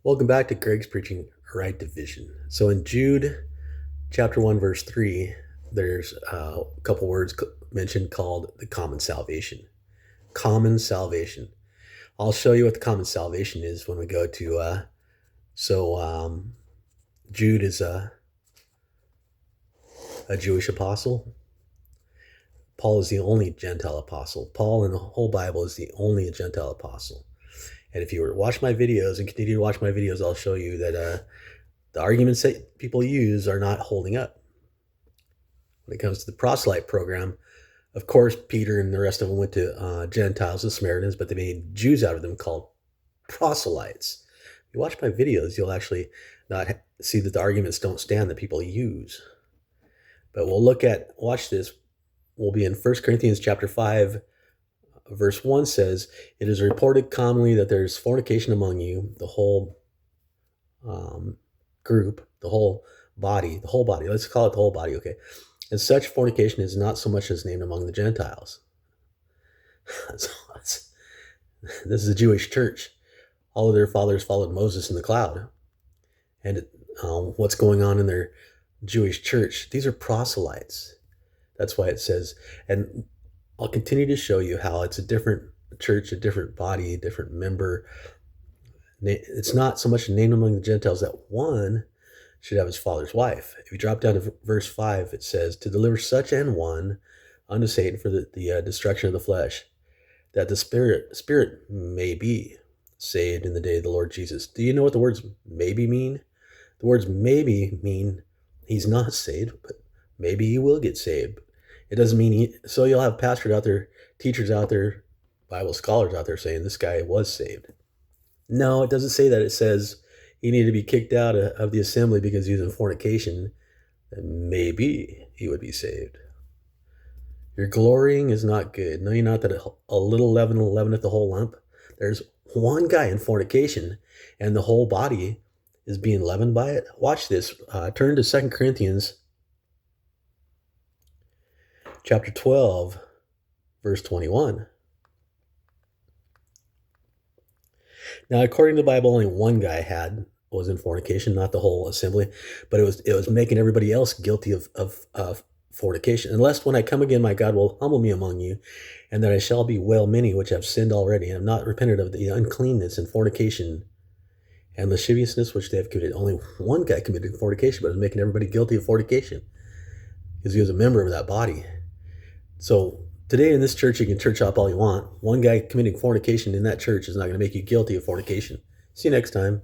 Welcome back to Greg's Preaching Right Division. So in Jude chapter 1, verse 3, there's a couple words mentioned called the common salvation. Common salvation. I'll show you what the common salvation is when we go to, Jude is a Jewish apostle. Paul is the only Gentile apostle. Paul in the whole Bible is the only Gentile apostle. And if you were to watch my videos and continue to watch my videos, I'll show you that the arguments that people use are not holding up. When it comes to the proselyte program, of course, Peter and the rest of them went to Gentiles and Samaritans, but they made Jews out of them called proselytes. If you watch my videos, you'll actually not see that the arguments don't stand that people use. But watch this. We'll be in 1 Corinthians chapter 5, verse 1 says, "It is reported commonly that there is fornication among you," the whole group, the whole body, let's call it the whole body, okay? "And such fornication is not so much as named among the Gentiles." This is a Jewish church. All of their fathers followed Moses in the cloud. And what's going on in their Jewish church? These are proselytes. That's why it says, and I'll continue to show you how it's a different church, a different body, a different member. It's not so much named among the Gentiles that one should have his father's wife. If you drop down to verse 5, it says, "To deliver such an one unto Satan for the destruction of the flesh, that the spirit may be saved in the day of the Lord Jesus." Do you know what the words maybe mean? The words maybe mean he's not saved, but maybe he will get saved. It doesn't mean so you'll have pastors out there, teachers out there, Bible scholars out there saying this guy was saved. No, it doesn't say that. It says he needed to be kicked out of the assembly because he was in fornication, and maybe he would be saved. Your glorying is not good. Know ye not that a little leaven leaveneth the whole lump? There's one guy in fornication, and the whole body is being leavened by it. Watch this. Turn to 2 Corinthians chapter 12, verse 21. Now, according to the Bible, only one guy was in fornication, not the whole assembly, but it was making everybody else guilty of fornication. "Unless when I come again, my God will humble me among you, and that I shall bewail many which have sinned already, and have not repented of the uncleanness and fornication and lasciviousness which they have committed." Only one guy committed fornication, but it was making everybody guilty of fornication because he was a member of that body. So today in this church, you can church hop all you want. One guy committing fornication in that church is not going to make you guilty of fornication. See you next time.